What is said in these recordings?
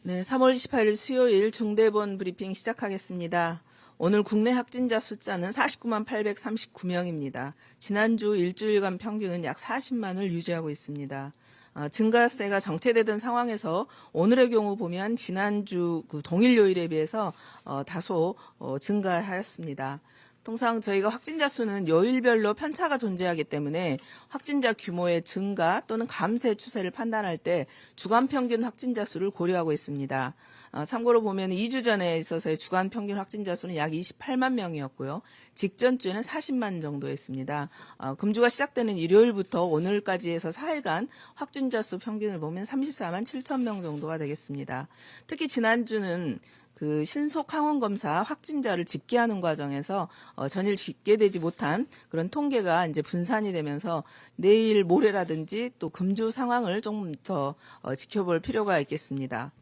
네, 3월 28일 수요일 중대본 브리핑 시작하겠습니다. 오늘 국내 확진자 숫자는 49만 839명입니다. 지난주 일주일간 평균은 약 40만을 유지하고 있습니다. 증가세가 정체되던 상황에서 오늘의 경우 보면 지난주 동일 요일에 비해서 다소 증가하였습니다. 통상 저희가 확진자 수는 요일별로 편차가 존재하기 때문에 확진자 규모의 증가 또는 감쇄 추세를 판단할 때 주간 평균 확진자 수를 고려하고 있습니다. 참고로 보면 2주 전에 있어서의 주간 평균 확진자 수는 약 28만 명이었고요. 직전 주에는 40만 정도였습니다. 금주가 시작되는 일요일부터 오늘까지 해서 4일간 확진자 수 평균을 보면 34만 7천 명 정도가 되겠습니다. 특히 지난주는 신속 항원 검사 확진자를 집계하는 과정에서 전일 집계되지 못한 그런 통계가 이제 분산이 되면서 내일 모레라든지 또 금주 상황을 조금 더 지켜볼 필요가 있겠습니다.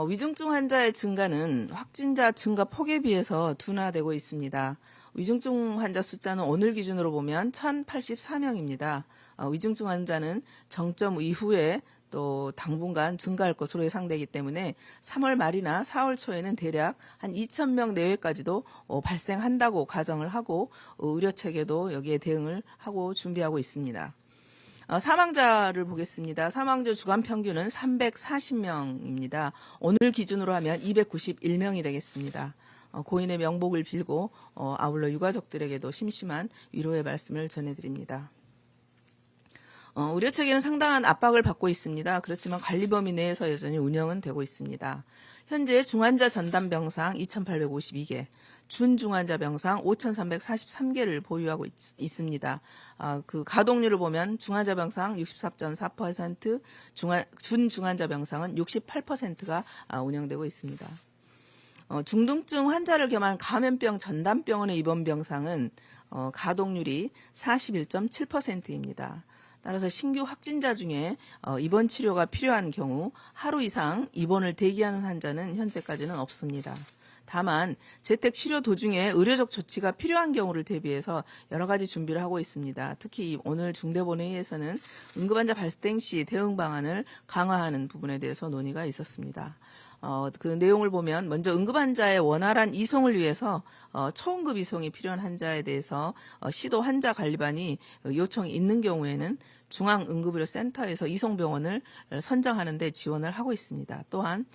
위중증 환자의 증가는 확진자 증가 폭에 비해서 둔화되고 있습니다. 위중증 환자 숫자는 오늘 기준으로 보면 1,084명입니다. 위중증 환자는 정점 이후에 또 당분간 증가할 것으로 예상되기 때문에 3월 말이나 4월 초에는 대략 한 2,000명 내외까지도 발생한다고 가정을 하고 의료체계도 여기에 대응을 하고 준비하고 있습니다. 사망자를 보겠습니다. 사망자 주간 평균은 340명입니다. 오늘 기준으로 하면 291명이 되겠습니다. 고인의 명복을 빌고 아울러 유가족들에게도 심심한 위로의 말씀을 전해드립니다. 의료체계는 상당한 압박을 받고 있습니다. 그렇지만 관리 범위 내에서 여전히 운영은 되고 있습니다. 현재 중환자 전담 병상 2,852개, 준중환자 병상 5,343개를 보유하고 있습니다. 가동률을 보면 중환자 병상 64.4%, 준중환자 병상은 68%가 운영되고 있습니다. 중등증 환자를 겸한 감염병 전담병원의 입원 병상은 가동률이 41.7%입니다. 따라서 신규 확진자 중에 입원 치료가 필요한 경우 하루 이상 입원을 대기하는 환자는 현재까지는 없습니다. 다만 재택 치료 도중에 의료적 조치가 필요한 경우를 대비해서 여러 가지 준비를 하고 있습니다. 특히 오늘 중대본회의에서는 응급환자 발생 시 대응 방안을 강화하는 부분에 대해서 논의가 있었습니다. 그 내용을 보면 먼저 응급환자의 원활한 이송을 위해서 초응급 이송이 필요한 환자에 대해서 시도 환자관리반이 요청이 있는 경우에는 중앙응급의료센터에서 이송병원을 선정하는 데 지원을 하고 있습니다. 또한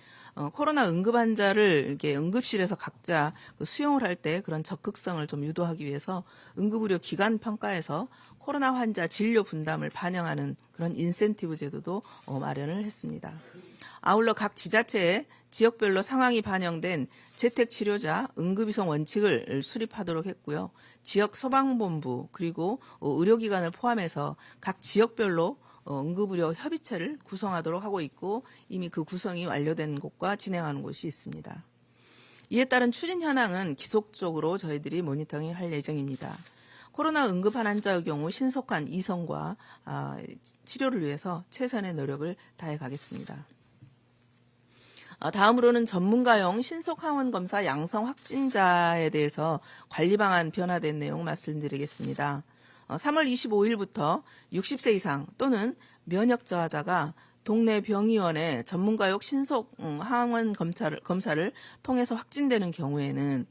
코로나 응급환자를 이렇게 응급실에서 각자 수용을 할 때 그런 적극성을 좀 유도하기 위해서 응급의료 기관 평가에서 코로나 환자 진료 분담을 반영하는 그런 인센티브 제도도 마련을 했습니다. 아울러 각 지자체에 지역별로 상황이 반영된 재택치료자 응급이송 원칙을 수립하도록 했고요. 지역 소방본부 그리고 의료기관을 포함해서 각 지역별로 응급의료 협의체를 구성하도록 하고 있고 이미 그 구성이 완료된 곳과 진행하는 곳이 있습니다. 이에 따른 추진 현황은 지속적으로 저희들이 모니터링 할 예정입니다. 코로나 응급한 환자의 경우 신속한 이송과 치료를 위해서 최선의 노력을 다해 가겠습니다. 다음으로는 전문가용 신속항원 검사 양성 확진자에 대해서 관리 방안 변화된 내용 말씀드리겠습니다. 3월 25일부터 60세 이상 또는 면역 저하자가 동네 병의원에 전문가용 신속 항원 검사를 통해서 확진되는 경우에는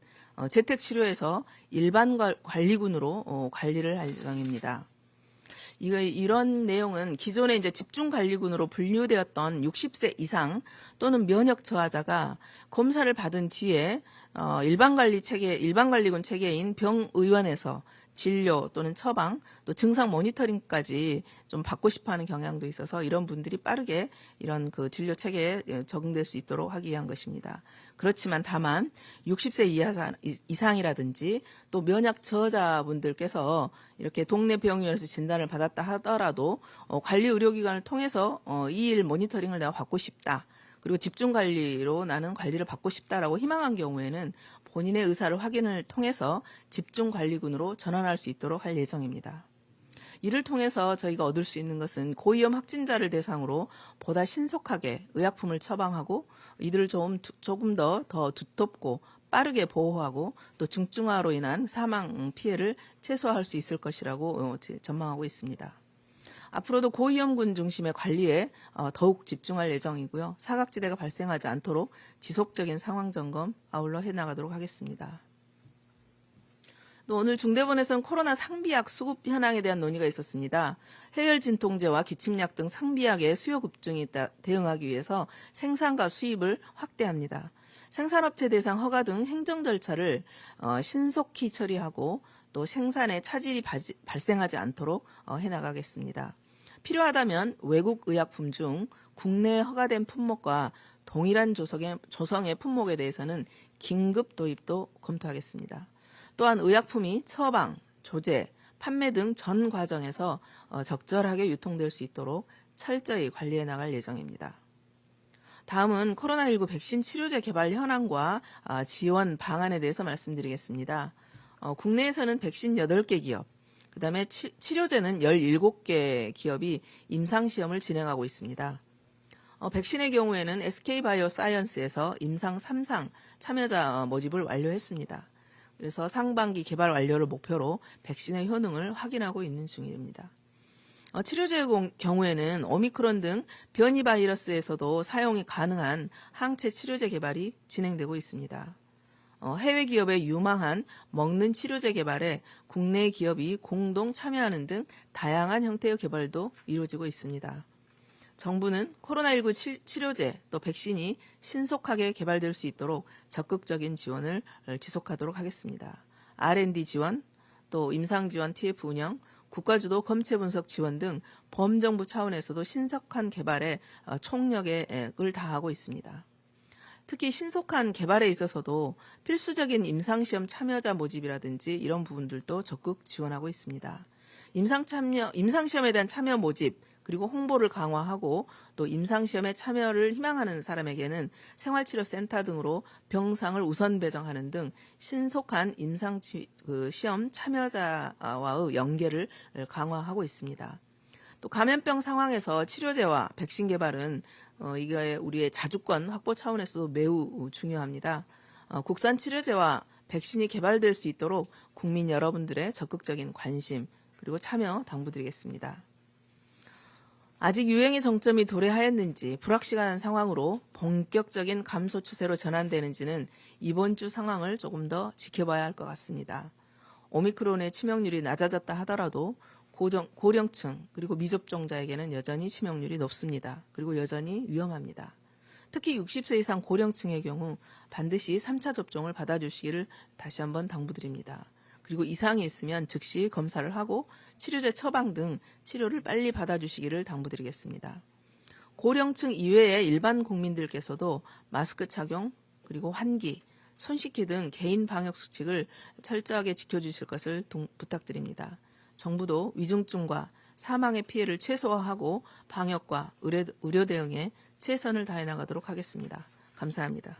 재택치료에서 일반 관리군으로 관리를 할 예정입니다. 이런 내용은 기존에 이제 집중관리군으로 분류되었던 60세 이상 또는 면역 저하자가 검사를 받은 뒤에 일반관리군 체계인 병의원에서 진료 또는 처방 또 증상 모니터링까지 좀 받고 싶어하는 경향도 있어서 이런 분들이 빠르게 이런 그 진료 체계에 적응될 수 있도록 하기 위한 것입니다. 그렇지만 다만 60세 이상이라든지 또 면역 저하자분들께서 이렇게 동네 병원에서 진단을 받았다 하더라도 관리 의료기관을 통해서 이 일 모니터링을 내가 받고 싶다. 그리고 집중관리로 나는 관리를 받고 싶다라고 희망한 경우에는 본인의 의사를 확인을 통해서 집중관리군으로 전환할 수 있도록 할 예정입니다. 이를 통해서 저희가 얻을 수 있는 것은 고위험 확진자를 대상으로 보다 신속하게 의약품을 처방하고 이들을 조금 더 두텁고 빠르게 보호하고 또 중증화로 인한 사망 피해를 최소화할 수 있을 것이라고 전망하고 있습니다. 앞으로도 고위험군 중심의 관리에 더욱 집중할 예정이고요. 사각지대가 발생하지 않도록 지속적인 상황 점검 아울러 해나가도록 하겠습니다. 또 오늘 중대본에서는 코로나 상비약 수급 현황에 대한 논의가 있었습니다. 해열 진통제와 기침약 등 상비약의 수요 급증에 대응하기 위해서 생산과 수입을 확대합니다. 생산업체 대상 허가 등 행정 절차를 신속히 처리하고 또 생산에 차질이 발생하지 않도록 해나가겠습니다. 필요하다면 외국 의약품 중 국내에 허가된 품목과 동일한 조성의 품목에 대해서는 긴급 도입도 검토하겠습니다. 또한 의약품이 처방, 조제, 판매 등 전 과정에서 적절하게 유통될 수 있도록 철저히 관리해 나갈 예정입니다. 다음은 코로나19 백신 치료제 개발 현황과 지원 방안에 대해서 말씀드리겠습니다. 국내에서는 백신 8개 기업, 그 다음에 치료제는 17개 기업이 임상시험을 진행하고 있습니다. 백신의 경우에는 SK바이오사이언스에서 임상 3상 참여자 모집을 완료했습니다. 그래서 상반기 개발 완료를 목표로 백신의 효능을 확인하고 있는 중입니다. 치료제의 경우에는 오미크론 등 변이 바이러스에서도 사용이 가능한 항체 치료제 개발이 진행되고 있습니다. 해외 기업의 유망한 먹는 치료제 개발에 국내 기업이 공동 참여하는 등 다양한 형태의 개발도 이루어지고 있습니다. 정부는 코로나19 치료제 또 백신이 신속하게 개발될 수 있도록 적극적인 지원을 지속하도록 하겠습니다. R&D 지원, 또 임상 지원 TF 운영, 국가주도 검체 분석 지원 등 범정부 차원에서도 신속한 개발에 총력을 다하고 있습니다. 특히 신속한 개발에 있어서도 필수적인 임상시험 참여자 모집이라든지 이런 부분들도 적극 지원하고 있습니다. 임상시험에 대한 참여 모집, 그리고 홍보를 강화하고 또 임상시험에 참여를 희망하는 사람에게는 생활치료센터 등으로 병상을 우선 배정하는 등 신속한 임상시험 참여자와의 연계를 강화하고 있습니다. 또 감염병 상황에서 치료제와 백신 개발은 이게 우리의 자주권 확보 차원에서도 매우 중요합니다. 국산 치료제와 백신이 개발될 수 있도록 국민 여러분들의 적극적인 관심 그리고 참여 당부드리겠습니다. 아직 유행의 정점이 도래하였는지 불확실한 상황으로 본격적인 감소 추세로 전환되는지는 이번 주 상황을 조금 더 지켜봐야 할 것 같습니다. 오미크론의 치명률이 낮아졌다 하더라도 고령층 그리고 미접종자에게는 여전히 치명률이 높습니다. 그리고 여전히 위험합니다. 특히 60세 이상 고령층의 경우 반드시 3차 접종을 받아주시기를 다시 한번 당부드립니다. 그리고 이상이 있으면 즉시 검사를 하고 치료제 처방 등 치료를 빨리 받아주시기를 당부드리겠습니다. 고령층 이외의 일반 국민들께서도 마스크 착용, 그리고 환기, 손 씻기 등 개인 방역 수칙을 철저하게 지켜주실 것을 부탁드립니다. 정부도 위중증과 사망의 피해를 최소화하고 방역과 의료 대응에 최선을 다해 나가도록 하겠습니다. 감사합니다.